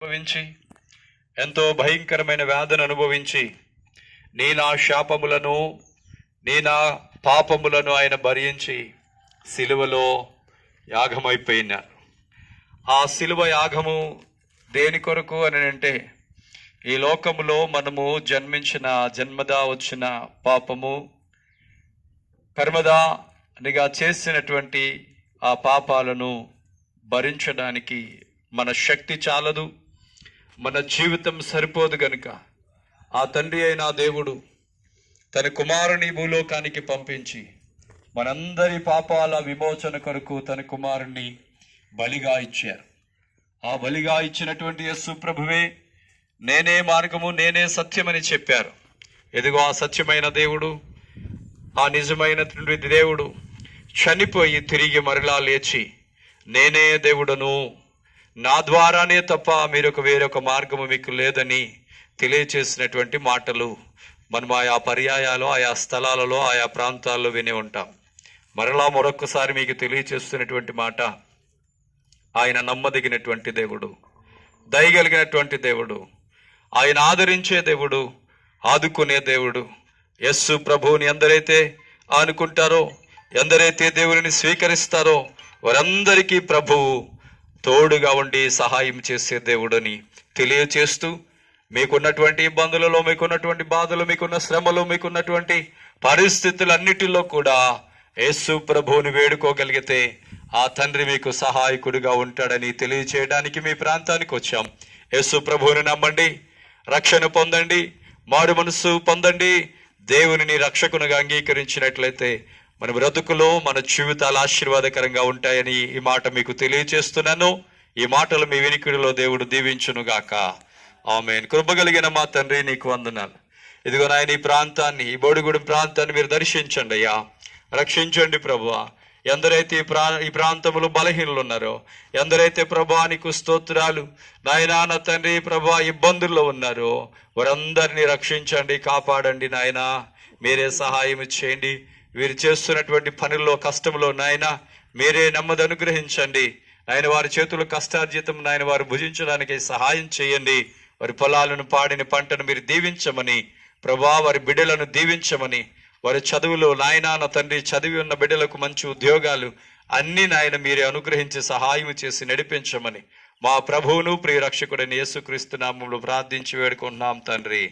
అనుభవించి ఎంతో భయంకరమైన వ్యాధిని అనుభవించి నీ నా శాపములను నీ నా పాపములను ఆయన భరించి సిలువలో యాగమైపోయినారు. ఆ సిలువ యాగము దేని కొరకు అని అంటే, ఈ లోకములో మనము జన్మదా వచ్చిన పాపము కర్మదానిగా చేసినటువంటి ఆ పాపాలను భరించడానికి మన శక్తి చాలదు, మన జీవితం సరిపోదు గనుక ఆ తండ్రి అయిన దేవుడు తన కుమారుని భూలోకానికి పంపించి మనందరి పాపాల విమోచన కొరకు తన కుమారుణ్ణి బలిగా ఇచ్చారు. ఆ బలిగా ఇచ్చినటువంటి యేసు ప్రభువే నేనే మార్గము నేనే సత్యమని చెప్పారు. ఎదుగో ఆ సత్యమైన దేవుడు, ఆ నిజమైనటువంటి దేవుడు చనిపోయి తిరిగి మరలా లేచి నేనే దేవుడను, నా ద్వారానే తప్ప వేరొక మార్గము మీకు లేదని తెలియచేసినటువంటి మాటలు మనం ఆయా పర్యాయాలు, ఆయా స్థలాలలో, ఆయా ప్రాంతాల్లో విని ఉంటాం. మరలా మరొక్కసారి మీకు తెలియచేస్తున్నటువంటి మాట, ఆయన నమ్మదగినటువంటి దేవుడు, దయగలిగినటువంటి దేవుడు, ఆయన ఆదరించే దేవుడు, ఆదుకునే దేవుడు. యేసు ప్రభువుని ఎందరైతే ఆనుకుంటారో, ఎందరైతే దేవుని స్వీకరిస్తారో వారందరికీ ప్రభువు తోడుగా ఉండి సహాయం చేసే దేవుడని తెలియచేస్తూ, మీకున్నటువంటి ఇబ్బందులలో, మీకున్నటువంటి బాధలు, మీకున్న శ్రమలు, మీకున్నటువంటి పరిస్థితులన్నిటిలో కూడా యేసు ప్రభువుని వేడుకోగలిగితే ఆ తండ్రి మీకు సహాయకుడిగా ఉంటాడని తెలియచేయడానికి మీ ప్రాంతానికి వచ్చాం. యేసు ప్రభువుని నమ్మండి, రక్షణ పొందండి, మారు మనసు పొందండి. దేవుని రక్షకునిగా అంగీకరించినట్లయితే మన బ్రతుకులో, మన జీవితాలు ఆశీర్వాదకరంగా ఉంటాయని ఈ మాట మీకు తెలియచేస్తున్నాను. ఈ మాటలు మీ వినికిడిలో దేవుడు దీవించునుగాక. ఆమేన్. కృపగలిగిన మా తండ్రి, నీకు వందనాలు. ఇదిగో నాయన, ఈ ప్రాంతాన్ని, ఈ బోడిగూడెం ప్రాంతాన్ని మీరు దర్శించండి అయ్యా, రక్షించండి ప్రభువా. ఎందరైతే ఈ ప్రాంతంలో బలహీనలు ఉన్నారో, ఎందరైతే ప్రభా నీకు స్తోత్రాలు నాయనా, నా తండ్రి ప్రభా ఇబ్బందుల్లో ఉన్నారో వారందరినీ రక్షించండి, కాపాడండి నాయనా. మీరే సహాయం చేయండి. వీరు చేస్తున్నటువంటి పనుల్లో, కష్టంలో నాయనా మీరే నెమ్మది అనుగ్రహించండి నాయన. వారి చేతుల కష్టార్జితం నాయన వారు భుజించడానికి సహాయం చేయండి. వారి పొలాలను, పాడిన పంటను మీరు దీవించమని ప్రభా, వారి బిడ్డలను దీవించమని, వారి చదువులో నాయనా నా తండ్రి చదివి ఉన్న బిడ్డలకు మంచి ఉద్యోగాలు అన్ని నాయన మీరే అనుగ్రహించి సహాయం చేసి నడిపించమని మా ప్రభువును ప్రియ రక్షకుడైన యేసుక్రీస్తు నామములో ప్రార్థించి వేడుకుంటున్నాం తండ్రి.